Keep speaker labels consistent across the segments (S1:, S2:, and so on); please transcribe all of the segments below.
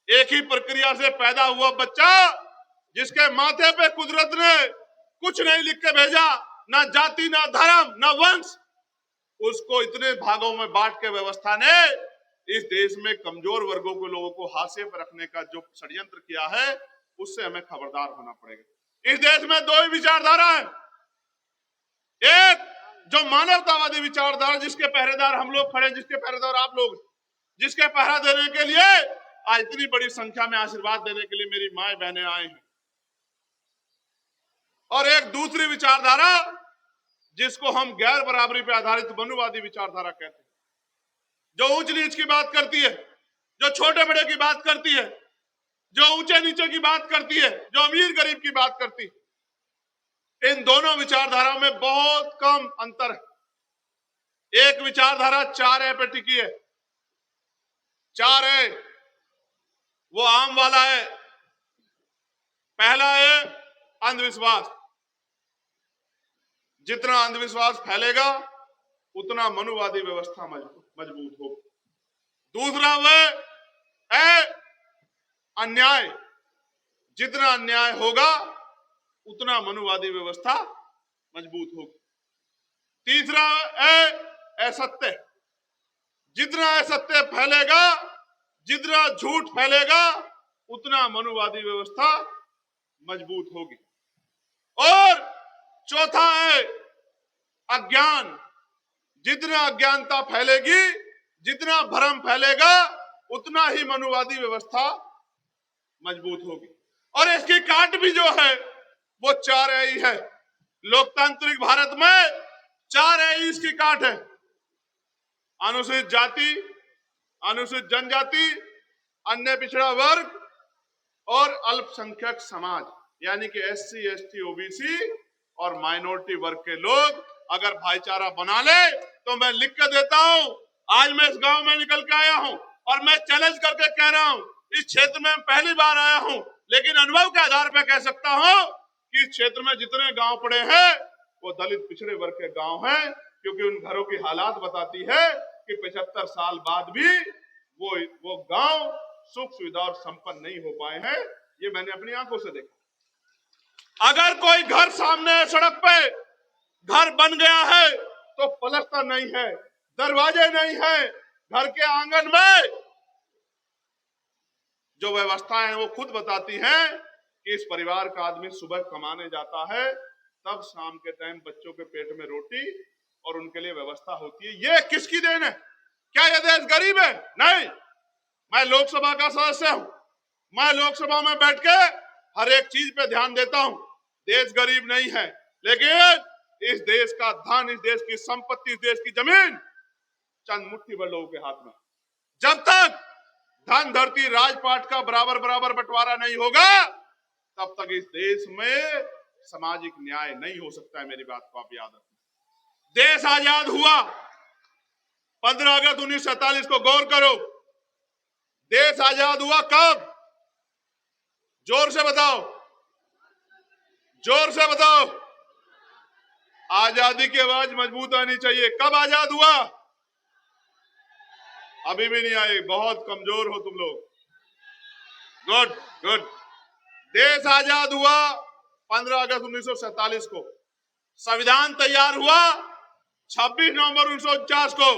S1: एक ही प्रक्रिया से पैदा हुआ बच्चा जिसके माथे पे कुदरत ने कुछ नहीं लिख के भेजा, ना जाति, ना धर्म, ना वंश, उसको इतने भागों में बांट के व्यवस्था ने इस देश में कमजोर वर्गों के लोगों को हाशिए पर रखने का जो षड्यंत्र किया है, उससे हमें खबरदार होना पड़ेगा। इस देश में दो ही विचारधारा है, एक जो मानवतावादी विचारधारा जिसके पहरेदार हम लोग खड़े, जिसके पहरेदार आप लोग, जिसके पहरा देने के लिए आज इतनी बड़ी संख्या में आशीर्वाद देने के लिए मेरी माए बहनें आए हैं, और एक दूसरी विचारधारा जिसको हम गैर बराबरी पर आधारित मनुवादी विचारधारा कहते हैं, जो ऊंच नीच की बात करती है, जो छोटे बड़े की बात करती है, जो ऊंचे नीचे की बात करती है, जो अमीर गरीब की बात करती है। इन दोनों विचारधाराओं में बहुत कम अंतर है। एक विचारधारा 4A पे टिकी है। 4A वो आम वाला है। पहला है अंधविश्वास। जितना अंधविश्वास फैलेगा उतना मनुवादी व्यवस्था मजबूत होगी। दूसरा वह है अन्याय। जितना अन्याय होगा उतना मनुवादी व्यवस्था मजबूत होगी। तीसरा है असत्य। जितना असत्य फैलेगा, जितना झूठ फैलेगा, उतना मनुवादी व्यवस्था मजबूत होगी। और चौथा है अज्ञान। जितना अज्ञानता फैलेगी, जितना भ्रम फैलेगा, उतना ही मनुवादी व्यवस्था मजबूत होगी। और इसकी काट भी जो है वो 4A ही है। लोकतांत्रिक भारत में 4A ही इसकी काट है। अनुसूचित जाति, अनुसूचित जनजाति, अन्य पिछड़ा वर्ग और अल्पसंख्यक समाज, यानी कि SC, ST, OBC और माइनॉरिटी वर्ग के लोग अगर भाईचारा बना ले तो मैं लिख कर देता हूं। आज मैं इस गांव में निकल के आया हूं और मैं चैलेंज करके कह रहा हूं, इस क्षेत्र में पहली बार आया हूं, लेकिन अनुभव के आधार पर कह सकता हूं कि इस क्षेत्र में जितने गांव पड़े हैं वो दलित पिछड़े वर्ग के गांव हैं, क्योंकि उन घरों की हालात बताती है कि 75 साल बाद भी वो गांव सुख सुविधा और संपन्न नहीं हो पाए हैं। ये मैंने अपनी आंखों से देखा। अगर कोई घर सामने सड़क पे घर बन गया है तो प्लास्टर नहीं है, दरवाजे नहीं है, घर के आंगन में जो व्यवस्थाएं हैं वो खुद बताती हैं कि इस परिवार का आदमी सुबह कमाने जाता है, तब शाम के टाइम बच्चों के पेट में रोटी और उनके लिए व्यवस्था होती है। ये किसकी देन है? क्या यह देश गरीब है? नहीं। मैं लोकसभा का सदस्य हूं, मैं लोकसभा में बैठ के हर एक चीज पे ध्यान देता हूं। देश गरीब नहीं है, लेकिन इस देश का धन, इस देश की संपत्ति, इस देश की जमीन चंद मुट्ठी भर लोगों के हाथ में। जब तक धन धरती राजपाट का बराबर बराबर बंटवारा नहीं होगा, तब तक इस देश में सामाजिक न्याय नहीं हो सकता है। मेरी बात को आप याद रखें। देश आजाद हुआ 15 अगस्त 1947 को, गौर करो। देश आजाद हुआ कब? जोर से बताओ, जोर से बताओ। आजादी की आवाज मजबूत आनी चाहिए। कब आजाद हुआ? अभी भी नहीं आई, बहुत कमजोर हो तुम लोग। Good good. देश आजाद हुआ 15 अगस्त 1947 को। संविधान तैयार हुआ 26 नवंबर 1949 को,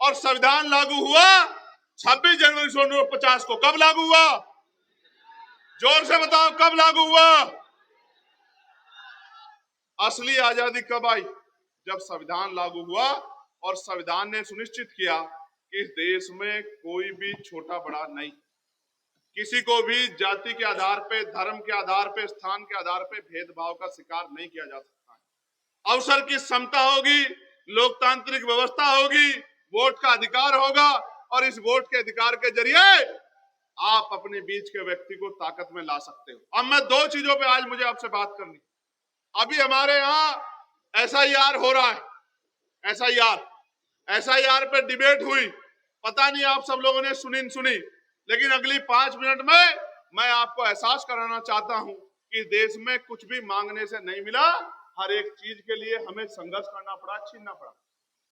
S1: और संविधान लागू हुआ 26 जनवरी 1950 को। कब लागू हुआ? जोर से बताओ, कब लागू हुआ? असली आजादी कब आई? जब संविधान लागू हुआ और संविधान ने सुनिश्चित किया कि इस देश में कोई भी छोटा बड़ा नहीं, किसी को भी जाति के आधार पे, धर्म के आधार पे, स्थान के आधार पे भेदभाव का शिकार नहीं किया जा सकता है। अवसर की समता होगी, लोकतांत्रिक व्यवस्था होगी, वोट का अधिकार होगा, और इस वोट के अधिकार के जरिए आप अपने बीच के व्यक्ति को ताकत में ला सकते हो। अब मैं दो चीजों पे आज मुझे आपसे बात करनी। अभी हमारे यहाँ SIR हो रहा है। SIR पे डिबेट हुई, पता नहीं आप सब लोगों ने सुनी, लेकिन अगली 5 मिनट में मैं आपको एहसास कराना चाहता हूं कि देश में कुछ भी मांगने से नहीं मिला। हर एक चीज के लिए हमें संघर्ष करना पड़ा, छीनना पड़ा।